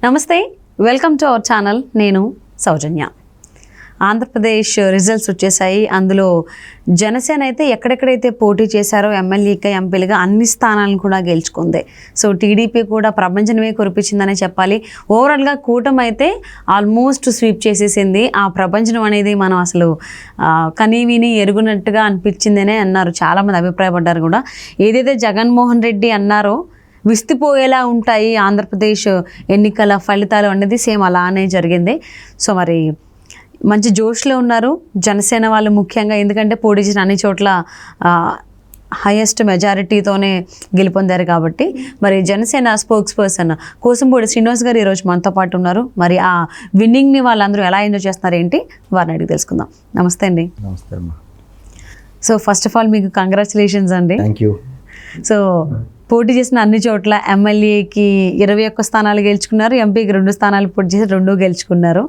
నమస్తే, welcome to our channel. నేను సౌజన్య. Andhra Pradesh results వచ్చేసాయి. అందులో జనసేన అయితే ఎక్కడెక్కడైతే పోటీ చేశారో ఎమ్మెల్యేగా, ఎంపీలుగా అన్ని స్థానాలను కూడా గెలుచుకుంది. సో టీడీపీ కూడా ప్రపంచమే కురిపించిందనే చెప్పాలి. ఓవరాల్గా కూటమి అయితే ఆల్మోస్ట్ స్వీప్ చేసేసింది. ఆ ప్రపంచం అనేది మనం అసలు కనీవిని ఎరుగునట్టుగా అనిపించిందనే అన్నారు, చాలామంది అభిప్రాయపడ్డారు కూడా. ఏదైతే జగన్మోహన్ రెడ్డి అన్నారో విస్తుపోయేలా ఉంటాయి ఆంధ్రప్రదేశ్ ఎన్నికల ఫలితాలు అనేది సేమ్ అలానే జరిగింది. సో మరి మంచి జోష్లో ఉన్నారు జనసేన వాళ్ళు ముఖ్యంగా, ఎందుకంటే పోటీ చేసిన అన్ని చోట్ల హైయెస్ట్ మెజారిటీతోనే గెలుపొందారు కాబట్టి. మరి జనసేన స్పోక్స్ పర్సన్ కోసంపూడి శ్రీనివాస్ గారు ఈరోజు మనతో పాటు ఉన్నారు. మరి ఆ విన్నింగ్ని వాళ్ళందరూ ఎలా ఎంజాయ్ చేస్తున్నారు ఏంటి వారిని అడిగి తెలుసుకుందాం. నమస్తే అండి. నమస్తే అమ్మా. సో ఫస్ట్ ఆఫ్ ఆల్ మీకు కంగ్రాచులేషన్స్ అండి. Thank you. సో పోటీ చేసిన అన్ని చోట్ల ఎమ్మెల్యేకి 21 స్థానాలు గెలుచుకున్నారు, ఎంపీకి 2 స్థానాలు పోటీ చేసి 2 గెలుచుకున్నారు.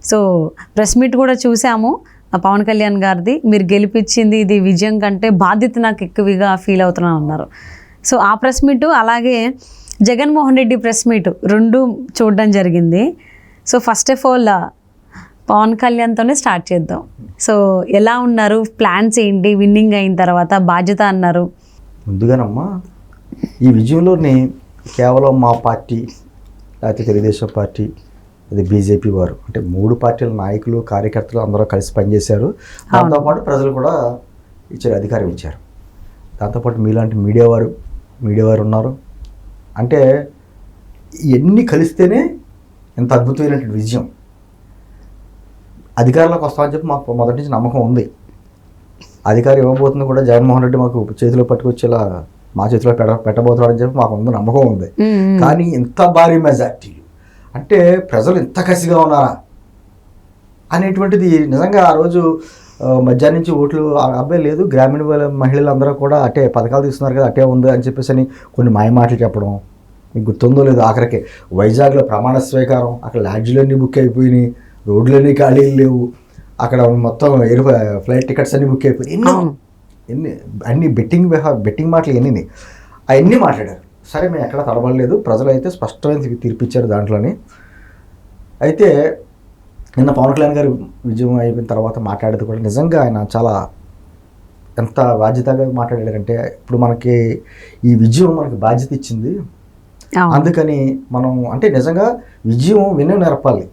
సో ప్రెస్ మీట్ కూడా చూసాము పవన్ కళ్యాణ్ గారిది. మీరు గెలిపించింది ఇది విజయం కంటే బాధ్యత నాకు ఎక్కువగా ఫీల్ అవుతున్నాను అన్నారు. సో ఆ ప్రెస్ మీటు అలాగే జగన్మోహన్ రెడ్డి ప్రెస్ మీటు 2 చూడడం జరిగింది. So first of all Pawan కళ్యాణ్తోనే స్టార్ట్ చేద్దాం. సో ఎలా ఉన్నారు, ప్లాన్స్ ఏంటి, విన్నింగ్ అయిన తర్వాత బాధ్యత అన్నారు? ముందుగానమ్మా, ఈ విజయంలోని కేవలం మా పార్టీ, లేకపోతే తెలుగుదేశం పార్టీ, అది బీజేపీ వారు, అంటే 3 పార్టీల నాయకులు, కార్యకర్తలు అందరూ కలిసి పనిచేశారు. దాంతోపాటు ప్రజలు కూడా ఇచ్చారు, అధికారం ఇచ్చారు. దాంతోపాటు మీలాంటి మీడియా వారు ఉన్నారు. అంటే ఇవన్నీ కలిస్తేనే ఎంత అద్భుతమైనటువంటి విజయం. అధికారంలోకి వస్తామని చెప్పి మాకు మొదటి నుంచి నమ్మకం ఉంది. అధికారం ఇవ్వబోతుంది కూడా జగన్మోహన్ రెడ్డి మాకు చేతిలో పట్టుకొచ్చేలా మా చేతిలో పెట్టబోతున్నాడని చెప్పి మాకు ముందు నమ్మకం ఉంది. కానీ ఇంత భారీ మెజార్టీ అంటే ప్రజలు ఇంత కసిగా ఉన్నారా అనేటువంటిది నిజంగా ఆ రోజు మధ్యాహ్నం నుంచి ఓట్లు అబ్బాయి లేదు, గ్రామీణ మహిళలందరూ కూడా అటే పథకాలు తీస్తున్నారు కదా, అటే ఉంది అని చెప్పేసి అని కొన్ని మాయమాటలు చెప్పడం మీకు గుర్తుందో లేదు. ఆఖరికి వైజాగ్లో ప్రమాణ స్వీకారం, అక్కడ లాడ్జీలన్నీ బుక్ అయిపోయినాయి, రోడ్లన్నీ ఖాళీలు లేవు, అక్కడ మొత్తం ఫ్లైట్ టికెట్స్ అన్నీ బుక్ అయిపోయినాయి. అన్ని బెట్టింగ్ మాటలు ఎన్ని అవన్నీ మాట్లాడారు. సరే, మేము ఎక్కడ తడబడలేదు, ప్రజలు అయితే స్పష్టమైన తీర్పిచ్చారు దాంట్లోని. అయితే నిన్న పవన్ కళ్యాణ్ గారు విజయం అయిపోయిన తర్వాత మాట్లాడేది కూడా నిజంగా ఆయన చాలా ఎంత బాధ్యతగా మాట్లాడారంటే, ఇప్పుడు మనకి ఈ విజయం మనకి బాధ్యత ఇచ్చింది, అందుకని మనం అంటే నిజంగా విజయం వినయం నేర్పాలి,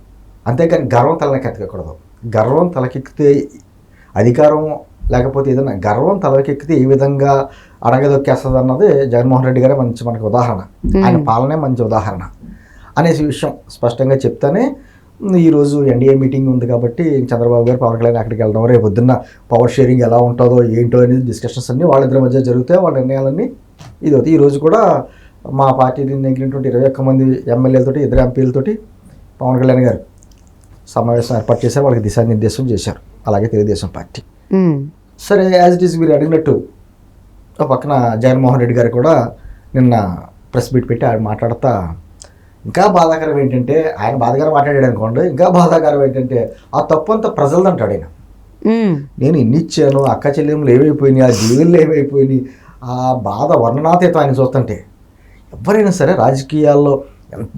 అంతేకాని గర్వం తలకెత్తకూడదు. గర్వం తలకెక్కితే అధికారం, లేకపోతే ఏదైనా గర్వం తలకెక్కితే ఏ విధంగా అడగదొక్కేస్తుంది అన్నది జగన్మోహన్ రెడ్డి గారే మనకు ఉదాహరణ, ఆయన పాలనే మంచి ఉదాహరణ అనేసి విషయం స్పష్టంగా చెప్తానే ఈరోజు ఎన్డీఏ మీటింగ్ ఉంది కాబట్టి చంద్రబాబు గారు పవన్ కళ్యాణ్ అక్కడికి వెళ్దాం, రేపు పొద్దున్న పవర్ షేరింగ్ ఎలా ఉంటుందో ఏంటో అనేది డిస్కషన్స్ అన్నీ వాళ్ళిద్దరి మధ్య జరుగుతాయి, వాళ్ళ నిర్ణయాలన్నీ ఇది అవుతాయి. ఈరోజు కూడా మా పార్టీని నెగ్గినటువంటి 21 మంది ఎమ్మెల్యేలతోటి, 2 ఎంపీలతోటి పవన్ కళ్యాణ్ గారు సమావేశం ఏర్పాటు చేశారు, వాళ్ళకి దిశానిర్దేశం చేశారు, అలాగే తెలుగుదేశం పార్టీ. సరే, యాజ్ ఇట్ ఈస్ మీరు అడిగినట్టు ఒక పక్కన జగన్మోహన్ రెడ్డి గారు కూడా నిన్న ప్రెస్ మీట్ పెట్టి ఆయన మాట్లాడతా, ఇంకా బాధాకరం ఏంటంటే, ఆయన బాధాకరం మాట్లాడాడు అనుకోండి, ఇంకా బాధాకరం ఏంటంటే ఆ తప్పు అంతా ప్రజలది అంటాడు ఆయన. నేను ఇన్ని ఇచ్చాను, అక్క చెల్లెములు ఏమైపోయినాయి, ఆ జీవులు ఏమైపోయినాయి, ఆ బాధ వర్ణనాతీతం ఆయన చూస్తుంటే. ఎవరైనా సరే రాజకీయాల్లో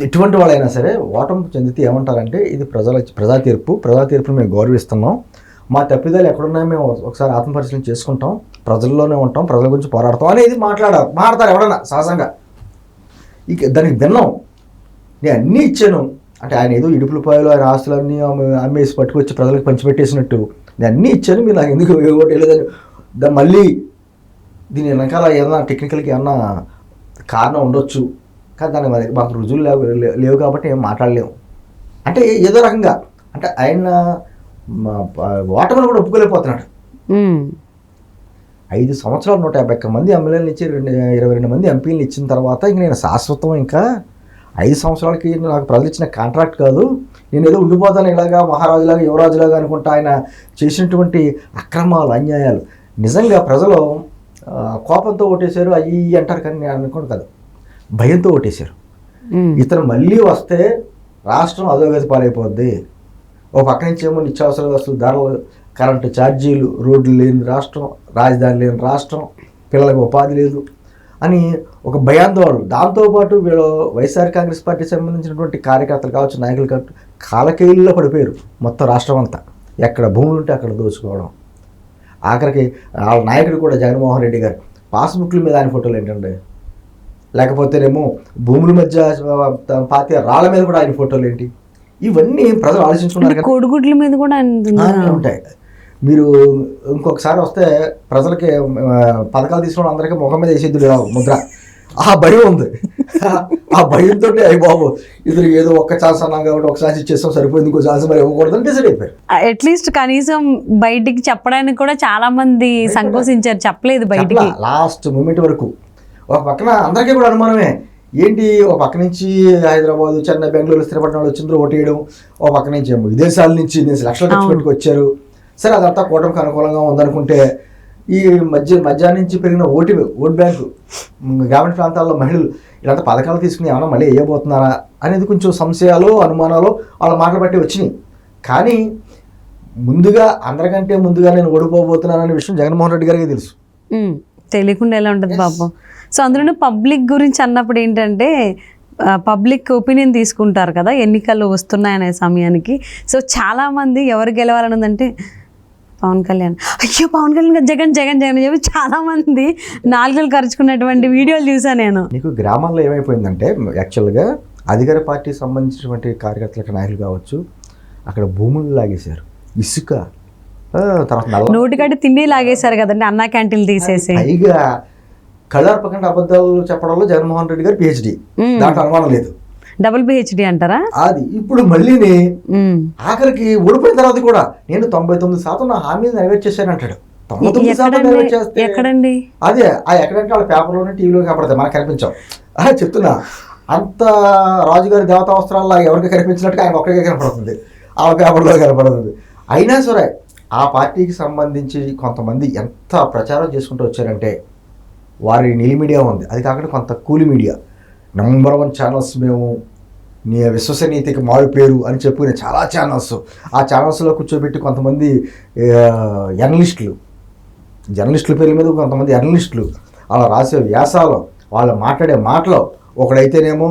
ఎటువంటి వాళ్ళైనా సరే ఓటమి చెందితే ఏమంటారంటే, ఇది ప్రజా తీర్పును మేము గౌరవిస్తున్నాం, మా తప్పిదాలు ఎక్కడున్నాయో మేము ఒకసారి ఆత్మపరిశీలన చేసుకుంటాం, ప్రజల్లోనే ఉంటాం, ప్రజల గురించి పోరాడతాం అనేది మాట్లాడతారు ఎవడన్నా సహజంగా. ఇక దానికి భిన్నం, నేను అన్నీ ఇచ్చాను అంటే ఆయన ఏదో ఇడుపులపాయలు ఆయన ఆస్తులన్నీ అమ్మేసి పట్టుకొచ్చి ప్రజలకు పంచిపెట్టేసినట్టు, నేను అన్నీ ఇచ్చాను, మీరు నాకు ఎందుకు లేదని మళ్ళీ దీని వెనకాల ఏదైనా టెక్నికల్గా ఏమన్నా కారణం ఉండొచ్చు, కానీ దాని మాకు రుజువులు లేవు కాబట్టి ఏం మాట్లాడలేము అంటే ఏదో రకంగా అంటే ఆయన ఓటమిని కూడా ఒప్పుకోలేకపోతున్నాడు. 5 సంవత్సరాలు 151 మంది ఎమ్మెల్యేలు ఇచ్చి 22 మంది ఎంపీలను ఇచ్చిన తర్వాత ఇంక నేను శాశ్వతం, ఇంకా 5 సంవత్సరాలకి నాకు ప్రజలు ఇచ్చిన కాంట్రాక్ట్ కాదు, నేను ఏదో ఉండిపోతాను ఇలాగా మహారాజులాగా యువరాజులాగా అనుకుంటా. ఆయన చేసినటువంటి అక్రమాలు, అన్యాయాలు నిజంగా ప్రజలు కోపంతో ఓటేశారు అయ్యి అంటారు, కానీ నేను అనుకోను కదా, భయంతో ఓటేశారు. ఇతను మళ్ళీ వస్తే రాష్ట్రం అధోగతి పాలైపోద్ది, ఒక పక్క నుంచి ఏమో నిత్యావసర వస్తువులు ధరలు, కరెంటు ఛార్జీలు, రోడ్లు లేని రాష్ట్రం, రాజధాని లేని రాష్ట్రం, పిల్లలకు ఉపాధి లేదు, అని ఒక భయాందోళన. దాంతోపాటు వీళ్ళు వైఎస్ఆర్ కాంగ్రెస్ పార్టీకి సంబంధించినటువంటి కార్యకర్తలు కావచ్చు, నాయకులు కావచ్చు, కాలకేయుల్లో పడిపోయారు మొత్తం రాష్ట్రం అంతా. ఎక్కడ భూములు ఉంటే అక్కడ దోచుకోవడం. ఆఖరికి వాళ్ళ నాయకుడు కూడా జగన్మోహన్ రెడ్డి గారు పాస్బుక్ల మీద ఆయన ఫోటోలు ఏంటండి, లేకపోతేనేమో భూముల మధ్య పాతి రాళ్ళ మీద కూడా ఆయన ఫోటోలు ఏంటి, ఇవన్నీ ప్రజలు ఆలోచించుకున్నారు కదా. కోడిగుడ్ల మీద కూడా ఉంటాయి. మీరు ఇంకొకసారి వస్తే ప్రజలకి పథకాలు తీసుకున్న అందరికీ ముఖం మీద వేసేద్దుడు ముద్ర, ఆ భయం ఉంది. ఆ భయంతో అయ్యి బాబు ఇద్దరు ఏదో ఒక్క ఛాన్స్ అన్నాం కాబట్టి ఒక ఛాన్స్ ఇచ్చేస్తాం సరిపోయింది, ఇంకో ఛాన్స్ మరి ఇవ్వకూడదని డిసైడ్ అయిపోయారు. అట్లీస్ట్ కనీసం బయటికి చెప్పడానికి కూడా చాలా మంది సంకోచించారు, చెప్పలేదు బయటికి లాస్ట్ మూమెంట్ వరకు. ఒక పక్కన అందరికీ కూడా అనుమానమే, ఏంటి ఒక పక్క నుంచి హైదరాబాద్, చెన్నై, బెంగళూరు, స్థిరపడిన వాళ్ళు వచ్చిందో ఓటు వేయడం, ఒక పక్క నుంచి విదేశాల నుంచి లక్షలు ఖర్చు పెట్టుకు వచ్చారు. సరే అదంతా కూటమికి అనుకూలంగా ఉందనుకుంటే ఈ మధ్యాహ్నం నుంచి పెరిగిన ఓట్ బ్యాంకు, గ్రామీణ ప్రాంతాల్లో మహిళలు ఇలాంటి పథకాలు తీసుకుని ఏమన్నా మళ్ళీ వేయబోతున్నారా అనేది కొంచెం సంశయాలు, అనుమానాలు వాళ్ళ మాటలు బట్టి వచ్చినాయి. కానీ ముందుగా అందరికంటే ముందుగా నేను ఓడిపోబోతున్నాననే విషయం జగన్మోహన్ రెడ్డి గారికి తెలుసు. తెలియకుండా ఎలా ఉంటుంది పాపం. సో అందులోనూ పబ్లిక్ గురించి అన్నప్పుడు ఏంటంటే పబ్లిక్ ఒపీనియన్ తీసుకుంటారు కదా ఎన్నికలు వస్తున్నాయనే సమయానికి. సో చాలామంది ఎవరు గెలవాలని ఉందంటే పవన్ కళ్యాణ్, అయ్యో పవన్ కళ్యాణ్, జగన్ జగన్ జగన్ చెప్పి చాలామంది నాలుగులు ఖర్చుకున్నటువంటి వీడియోలు చూసాను నేను. నీకు గ్రామాల్లో ఏమైపోయిందంటే యాక్చువల్గా అధికార పార్టీకి సంబంధించినటువంటి కార్యకర్తలకు, నాయకులు కావచ్చు, అక్కడ భూములు లాగేశారు, ఇసుక, తర్వాత నోటికాటి తిండి లాగేశారు కదండి, అన్నా క్యాంటీన్లు తీసేసి. పైగా కళ్ళార్పకుండా అబద్ధాలు చెప్పడంలో జగన్మోహన్ రెడ్డి గారు పిహెచ్డి, దాంట్లో అనుమానం లేదు. డబుల్ పిహెచ్డి అంటారా అది. ఇప్పుడు మళ్ళీని ఆఖరికి ఓడిపోయిన తర్వాత కూడా నేను 99% నా హామీని నెరవేర్చేసాను అంటాడు. 99% నెరవేర్చేస్తే ఎక్కడండి అదే ఎక్కడంటే వాళ్ళ పేపర్లోనే, టీవీలో కనపడతాయి, మనకు కనిపించావు. చెప్తున్నా, అంత రాజుగారి దేవతా వస్త్రాల్లో ఎవరికి కనిపించినట్టుగా ఆయన ఒక్కడికే కనపడుతుంది, ఆ పేపర్లో కనపడుతుంది. అయినా సరే ఆ పార్టీకి సంబంధించి కొంతమంది ఎంత ప్రచారం చేసుకుంటూ వచ్చారంటే వారి నిలి మీడియా ఉంది, అది కాకుండా కొంత కూలి మీడియా, నెంబర్ 1 ఛానల్స్ మేము, నీ విశ్వసనీయతకి మారు పేరు అని చెప్పుకునే చాలా ఛానల్స్, ఆ ఛానల్స్లో కూర్చోబెట్టి కొంతమంది జర్నలిస్టుల పేర్ల మీద కొంతమంది జర్నలిస్టులు అలా రాసే వ్యాసాలు, వాళ్ళు మాట్లాడే మాటలు, ఒకడైతేనేమో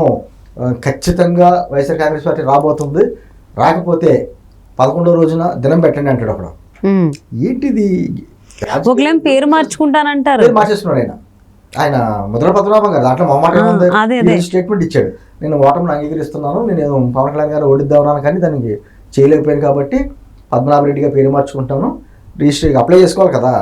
ఖచ్చితంగా వైఎస్ఆర్ కాంగ్రెస్ పార్టీ రాబోతుంది, రాకపోతే 11వ రోజున దినం పెట్టండి అంటాడు ఒకడు. ఏంటిది, పేరు మార్చుకుంటానంటారు, పేరు మార్చేస్తున్నాడు ఆయన ముద్ర పద్మనాభం గారు. దాంట్లో మొహమాటం ఉంది, స్టేట్మెంట్ ఇచ్చాడు, నేను ఓటమిని అంగీకరిస్తున్నాను, నేను పవన్ కళ్యాణ్ గారు ఓడిద్దామన్నాను కానీ దానికి చేయలేకపోయాను కాబట్టి పద్మనాభరెడ్డిగా పేరు మార్చుకుంటాను, రిజిస్ట్రేషన్ అప్లై చేసుకోవాలి కదా,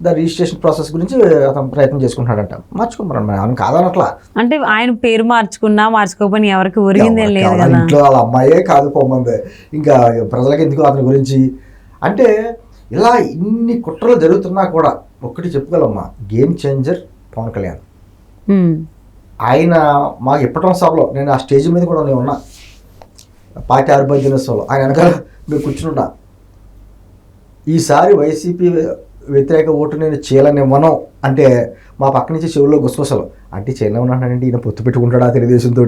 దాని రిజిస్ట్రేషన్ ప్రాసెస్ గురించి అతను ప్రయత్నం చేసుకుంటున్నాడంట. మార్చుకోమన్నాను మనం కాదనట్లా. అంటే ఆయన పేరు మార్చుకోకపోయినా ఎవరికి ఒరిగిందే లేదు కదా, ఇంట్లో వాళ్ళ అమ్మాయే కాదు పోమంది, ఇంకా ప్రజలకి ఎందుకు అతని గురించి. అంటే ఇలా ఇన్ని కుట్రలు జరుగుతున్నా కూడా ఒక్కటి చెప్పుకోవాలమ్మా, గేమ్ చేంజర్ పవన్ కళ్యాణ్. ఆయన మాకు ఇప్పటం సభలో నేను ఆ స్టేజ్ మీద కూడా నేను ఉన్నా, పార్టీ ఆవిర్భావ దినోత్సవంలో ఆయన వెనకాల మీరు కూర్చుంటున్నా. ఈసారి వైసీపీ వ్యతిరేక ఓటు నేను చేయలేనివ్వను అంటే మా పక్క నుంచి చెవుల్లో గుసగుసలు, అంటే చేయలేమన్నానంటే ఈయన పొత్తు పెట్టుకుంటాడా తెలుగుదేశంతో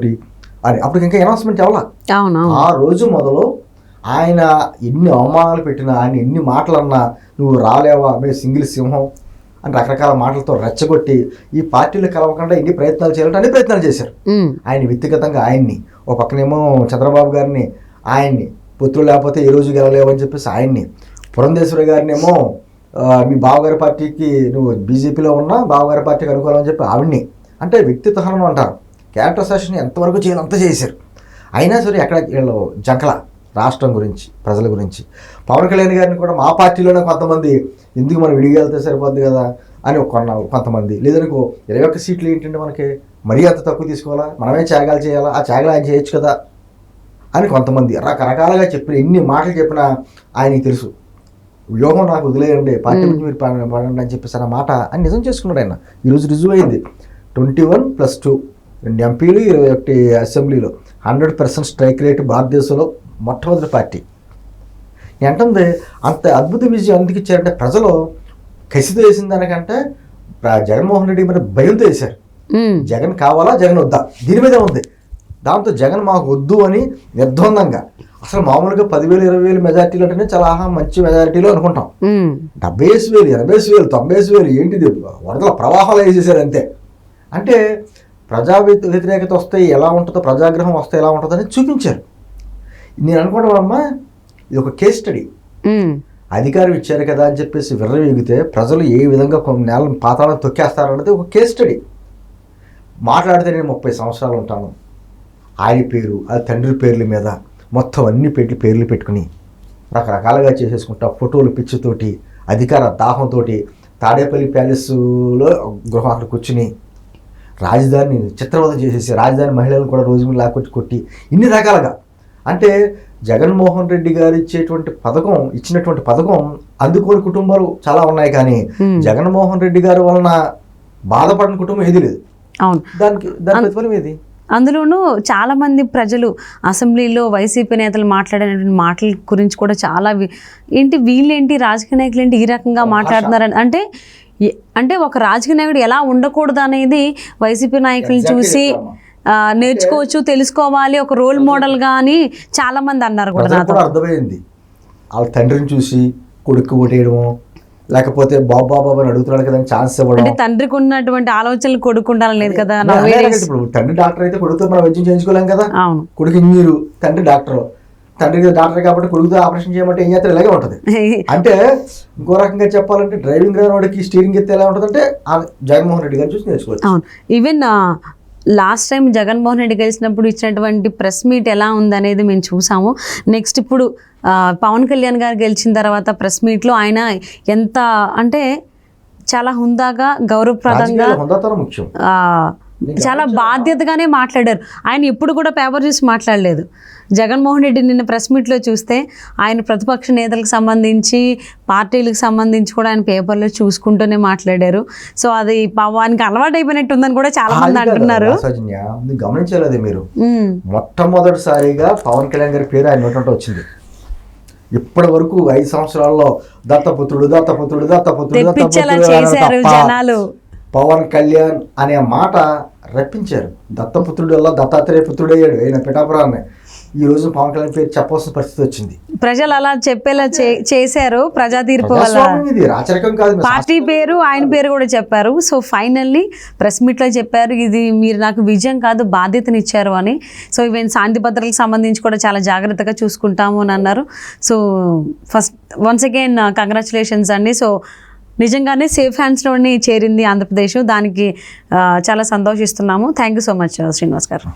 అని. అప్పుడు ఇంకా అనౌన్స్మెంట్ అవ్వాలా. ఆ రోజు మొదలు ఆయన ఎన్ని అవమానాలు పెట్టినా, ఆయన ఎన్ని మాటలు అన్నా, నువ్వు రాలేవా, మేము సింగిల్ సింహం అని రకరకాల మాటలతో రెచ్చగొట్టి ఈ పార్టీలు కలవకుండా ఎన్ని ప్రయత్నాలు చేయాలంటే అన్ని ప్రయత్నాలు చేశారు. ఆయన వ్యక్తిగతంగా ఆయన్ని, ఒక పక్కనేమో చంద్రబాబు గారిని, ఆయన్ని పుత్రులు లేకపోతే ఏ రోజు గెలలేవని చెప్పేసి ఆయన్ని, పురంధేశ్వరి గారినేమో మీ బావగారి పార్టీకి నువ్వు బీజేపీలో ఉన్నా బావగారి పార్టీకి అనుకూలం అని చెప్పి ఆవిడ్ని, అంటే వ్యక్తిత్వహనం అంటారు, క్యారెక్టర్ అసాసినేషన్ ఎంతవరకు చేయాలంతా చేశారు. అయినా సరే ఎక్కడ వీళ్ళు జంకల రాష్ట్రం గురించి, ప్రజల గురించి. పవన్ కళ్యాణ్ గారిని కూడా మా పార్టీలోనే కొంతమంది ఎందుకు మనం విడిగా వెళ్తే సరిపోద్ది కదా అని కొంతమంది, లేదనుకో 21 సీట్లు ఏంటంటే మనకి మరీ అంత తక్కువ తీసుకోవాలా, మనమే త్యాగాలు చేయాలా, ఆ త్యాగాలు ఆయన చేయొచ్చు కదా అని కొంతమంది రకరకాలుగా చెప్పిన, ఎన్ని మాటలు చెప్పినా ఆయనకి తెలుసు, వ్యూహం నాకు వదిలేయండి, పార్టీ నుంచి మీరు పడండి అని చెప్పేసి అన్న మాట ఆయన నిజం చేసుకున్నాడు. ఆయన ఈరోజు రుజువు అయింది. 21+2 2 ఎంపీలు 21 అసెంబ్లీలో 100% స్ట్రైక్ రేట్ భారతదేశంలో మొట్టమొదటి పార్టీ. ఏంటంటే అంత అద్భుత విజయం ఎందుకు ఇచ్చారంటే ప్రజలు కసితో వేసిన దానికంటే జగన్మోహన్ రెడ్డి మీద భయంతో వేశారు. జగన్ కావాలా, జగన్ వద్దా, దీని మీదే ఉంది. దాంతో జగన్ మాకు వద్దు అని నిర్ద్వందంగా, అసలు మామూలుగా 10,000 20,000 మెజార్టీలు అంటేనే చాలా మంచి మెజారిటీలో అనుకుంటాం. 70,000 80,000 90,000 ఏంటిది, వరదల ప్రవాహాలు వేసేసారు అంతే. అంటే ప్రజా వ్యతిరేకత వస్తే ఎలా ఉంటుందో, ప్రజాగ్రహం వస్తే ఎలా ఉంటుందో అని చూపించారు. నేను అనుకోవడం అమ్మా ఇది ఒక కేస్ స్టడీ. అధికారం ఇచ్చారు కదా అని చెప్పేసి విర్రవీగితే ప్రజలు ఏ విధంగా కొన్ని నెలల పాతాలను తొక్కేస్తారన్నది ఒక కేస్ స్టడీ. మాట్లాడితే నేను 30 సంవత్సరాలు ఉంటాను, ఆయన పేరు అది తండ్రి పేర్ల మీద మొత్తం అన్ని పేర్లు పెట్టుకుని రకరకాలుగా చేసేసుకుంటా, ఫోటోలు పిచ్చితోటి, అధికార దాహంతో తాడేపల్లి ప్యాలెస్లో గృహం అక్కడ కూర్చుని రాజధానిని చిత్రవద చేసేసి రాజధాని మహిళలను కూడా రోజు మీద లాక్కొచ్చి కొట్టి ఇన్ని రకాలుగా. అంటే జగన్మోహన్ రెడ్డి గారు ఇచ్చినటువంటి పథకం అందుకోని కుటుంబాలు చాలా ఉన్నాయి, కానీ జగన్మోహన్ రెడ్డి గారి వలన బాధపడిన కుటుంబం ఏది లేదు. అవును, దాని ప్రతిఫలం ఏది? అందులోనూ చాలామంది ప్రజలు అసెంబ్లీలో వైసీపీ నేతలు మాట్లాడినటువంటి మాటల గురించి కూడా చాలా వీళ్ళేంటి రాజకీయ నాయకులు ఏంటి ఈ రకంగా మాట్లాడుతున్నారని, అంటే ఒక రాజకీయ నాయకుడు ఎలా ఉండకూడదు అనేది వైసీపీ నాయకులను చూసి నేర్చుకోవచ్చు, తెలుసుకోవాలి, ఒక రోల్ మోడల్గా అని చాలా మంది అన్నారు కూడా. నాకు అర్థమైంది, వాళ్ళ తండ్రిని చూసి కొడుకు ఓటేయడము, లేకపోతే బాబా అని అడుగుతున్నాడు కదా ఛాన్స్ ఇవ్వడం. అంటే తండ్రికి ఉన్నటువంటి ఆలోచనలు కొడుకు ఉండాలని లేదు కదా. ఇప్పుడు తండ్రి డాక్టర్ అయితే కొడుకుతో మనం వైద్యం చేయించుకోలేం కదా. అవును, కొడుకు ఇంజనీరు, తండ్రి డాక్టర్. తండ్రికి డాక్టర్ కాబట్టి కొడుకుతో ఆపరేషన్ చేయమంటే ఏం చేస్తారు, ఇలాగే ఉంటుంది. అంటే ఇంకో రకంగా చెప్పాలంటే డ్రైవింగ్ రాని వాడికి స్టీరింగ్ ఎత్తే ఎలా ఉంటుంది అంటే జగన్మోహన్ రెడ్డి గారిని చూసి నేర్చుకోవచ్చు. అవును, even last time Jaganmohan Reddy గెలిచినప్పుడు ఇచ్చినటువంటి ప్రెస్ మీట్ ఎలా ఉందనేది మేము చూసాము. నెక్స్ట్ ఇప్పుడు పవన్ కళ్యాణ్ గారు గెలిచిన తర్వాత ప్రెస్ మీట్లో ఆయన ఎంత అంటే చాలా హుందాగా గౌరవప్రదంగా చాలా బాధ్యతగానే మాట్లాడారు. ఆయన ఎప్పుడు కూడా పేపర్ చూసి మాట్లాడలేదు. జగన్మోహన్ రెడ్డి నిన్న ప్రెస్ మీట్లో చూస్తే ఆయన ప్రతిపక్ష నేతలకు సంబంధించి పార్టీలకు సంబంధించి కూడా ఆయన పేపర్లో చూసుకుంటూనే మాట్లాడారు. సో అది పవానికి అలవాటు అయిపోయినట్టు ఉందని కూడా చాలా మంది అంటున్నారు. గమనించలేదు మీరు, మొట్టమొదటిసారిగా పవన్ కళ్యాణ్ గారి పేరు ఆయన నోట వచ్చింది. ఇప్పటి వరకు 5 సంవత్సరాల్లో దత్తపుత్రుడు చేశారు జనాలు. పవన్ కళ్యాణ్ అనే మాట రప్పించారు. దత్తపుత్రుడు వల్ల దత్తాత్రేయ పుత్రుడు అయ్యాడు ఆయన పిఠాపురాన్ని. ఈ రోజు పవన్ కళ్యాణ్ పేరు చెప్పాల్సిన పరిస్థితి వచ్చింది. ప్రజలు అలా చెప్పేలా చేశారు. ప్రజా తీర్పు వల్ల ఇది రాచరికం కాదు. పార్టీ పేరు ఆయన పేరు కూడా చెప్పారు. సో ఫైనల్లీ ప్రెస్ మీట్లో చెప్పారు, ఇది మీరు నాకు విజయం కాదు బాధ్యతనిచ్చారు అని. సో ఈవెన్ శాంతి భద్రతలకు సంబంధించి కూడా చాలా జాగ్రత్తగా చూసుకుంటాము అని అన్నారు. So first once again congratulations అండి. సో నిజంగానే సేఫ్ హ్యాండ్స్లోనే చేరింది ఆంధ్రప్రదేశ్. దానికి చాలా సంతోషిస్తున్నాము. Thank you so much Srinivas గారు.